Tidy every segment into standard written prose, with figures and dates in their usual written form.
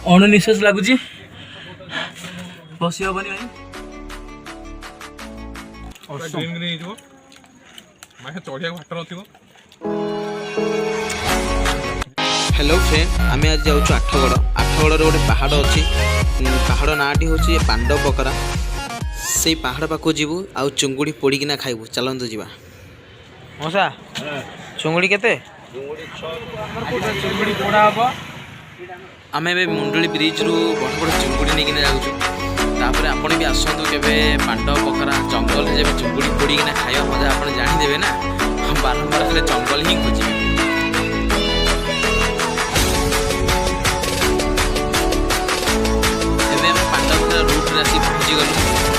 अणनिश्वास लगुच बस हेनी भाई हेलो फ्रेंड आम आज जाऊँ आठगड़ आठगड़ गोटे पहाड़ अच्छी पहाड़ नाटी हूँ पांडव पकरा से पहाड़ पाक जीवु आउ चुंगुड़ी पोड़िकिना खाइबू चलतु जा मौसा चुंगुड़ी केते आम ए मुंडली ब्रिज रु बड़ बड़ चुंगुड़ी नहीं जाऊँ तापर आपण भी आसतु के पांडव पकरा जंगल जब चुंगुड़ी पोड़िकिना खाଇବା मजा आप जानीदेवे ना बारंबार खाली जंगल ही खोजे रूट्रे आसी पहुँची गलु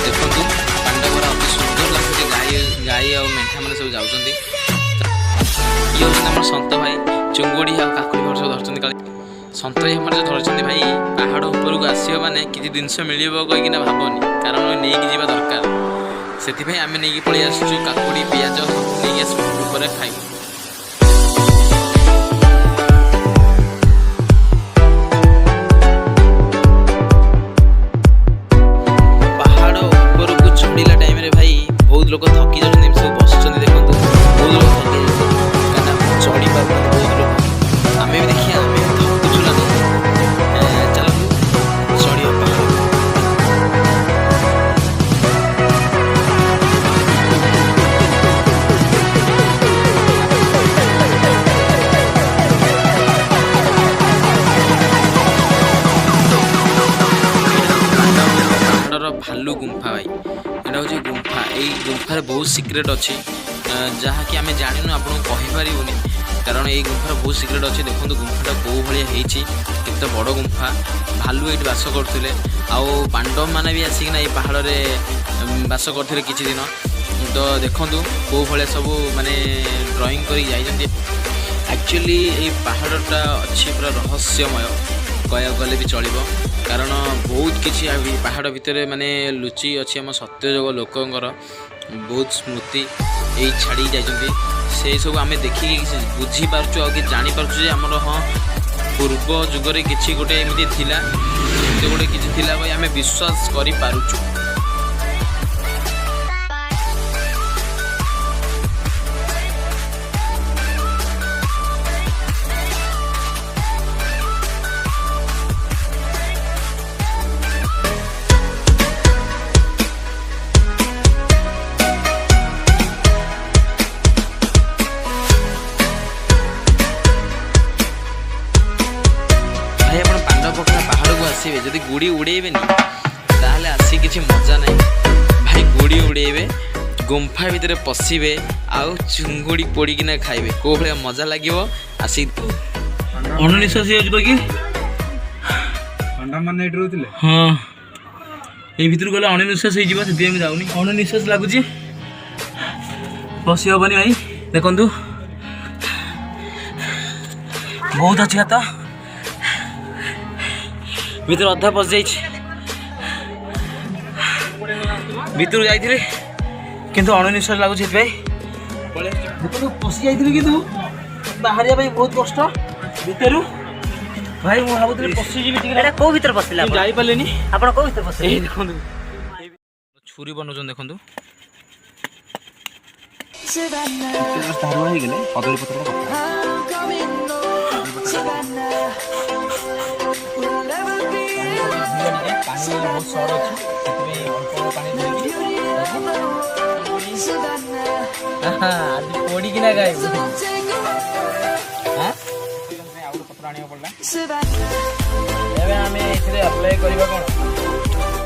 देखु पांडवर अति सुंदर लगुच गाई आ मेढा मैंने सब जाऊँ ये हूँ सत भाई चुंगुड़ी आ काकुड़ी घर सब धरती का सत भाई हमारे जो धरती भाई पहाड़ उपरक आसो मैंने किसी जिनस मिल कहीकि भावनी कारण नहीं जावा दरकार से आम नहीं पलि आसु काकुड़ी पिज नहीं आस खाइबू लोग थकी जाती सब बस देखो बहुत लोग थकी जाती चढ़ी पार बहुत लोग आम भी देखिए आम थकुचु ना चलो चढ़िया पहाड़ भालू गुंफा भाई यहाँ हूँ गुंफा यही गुंफार बहुत सिक्रेट अच्छी जहाँकि आम जानू आपको कहीपरूनी कारण ये गुंफार बहुत सिक्रेट अच्छी देखो गुंफाटा कौ भाया होते बड़ गुंफा भालू ये बास करते आउ पांडव मैंने भी आसिकना ये पहाड़ में बास करते किसी दिन तो देखूँ कौ भाया सब माने ड्राइंग कर एक्चुअली ये पहाड़टा अच्छी पूरा रहस्यमय कह गले भी चलो कारण बहुत किसी पहाड़ भितर माने लुचि अच्छी आम सत्यजुग लोकंर बहुत स्मृति यही छाड़ी जाइए से सब आम देखिए बुझीपार्चु आ जापारे आमर हाँ पूर्व जुगरे किसी गोटे एमती थिला गोटे किसी थिला भाई आम विश्वास करूँ पहाड़ को आसवे जदि गुड़ी उड़ेबे ताहले आसी किसी मजा नहीं भाई गुड़ी उड़ेबे गुंफा भितर पशिबे आउ चुंगुड़ी पोड़िकिना खाइबे को भाया मजा लगे आसी अणनिश्वास कि हाँ ये भितर गले अणनिश्वास हो जाऊनी अणनिश्वास लगुच बस हेनी भाई देखु बहुत अच्छी हाथ भीतर अधा पशि जाइए भीतर जाइए किंतु अणनिश्वास लगुच पशि जाइए कि बाहर बहुत कष्ट भीतर भाई मुझे भावुली पशिजी कौ भर पशिला जापारे आप कौ भर पशि देखो छुरी बनाऊँ देखो कदली पत्र बहुत सर अच्छी पोड़िकिना गाइब पत्र आने पड़ा अप्लाई करवा कौन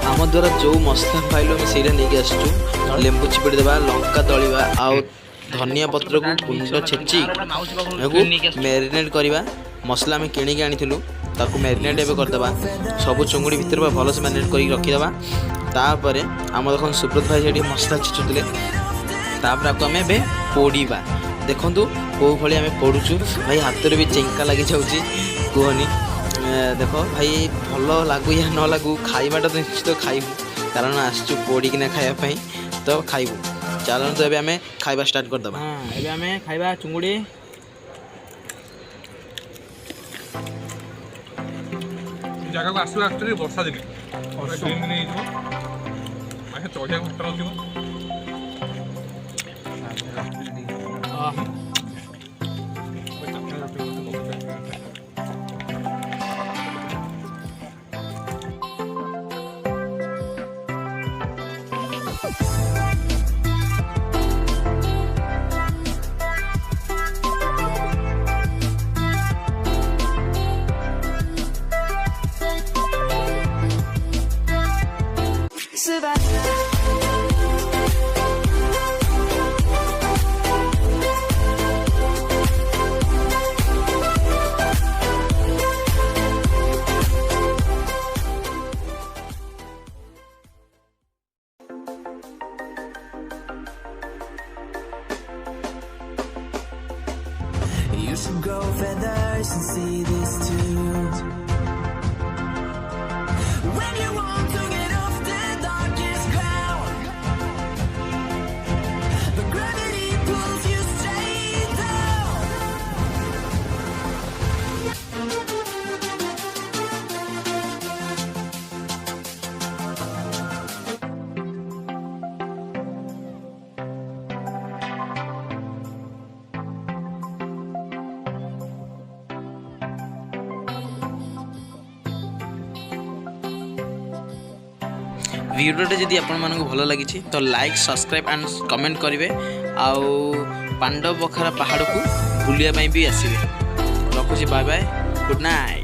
आम द्वारा जो मसला पाइल आम से नहीं आसचु लेंबू चिपड़ी देवा लंका दलिया आउ धनिया पत्र को गुंड छेची मैरिनेट करवा मसला आम किणिकी आनी ताकू मैरिनेट एवं करदे सब चुंगुड़ी भितर भल से मैरिनेट कर रखीदे तापर आम देख सुब्रत भाई से मसला छेचुले तापर आपको आम ए पोड़ा देखूँ कौ भाई आम पोड़ुचु भाई हाथ में भी चेंका लगी जाऊँगी कहनी देख भाई भल लगू या न लगू खाइबाटा तो निश्चित खाइबू कारण आसचु पोड़िकिना खायापाई तो खाइबू चलो तो आम खाइबा स्टार्ट करदे आम खाइबा चुंगुड़ी ଜାଗାକୁ ଆସିବା ଆକ୍ଚୁଆଲି ବର୍ଷା ଦିନେ ଗ୍ରୀନ୍ ଗ୍ରୀନ୍ ହେଇଯିବ ମାନେ ଚଢ଼ିଆ ଘଣ୍ଟା ନଥିବ। You should grow feathers and see this too. When you want to get off the darkest ground, the gravity pulls you straight down. भिडियोटे जदि आपको भल लगी तो लाइक सब्सक्राइब एंड कमेंट करेंगे आउ पांडव बखारा पहाड़ को बुलिया भी आसवे। रखुची बाय बाय गुड नाइट।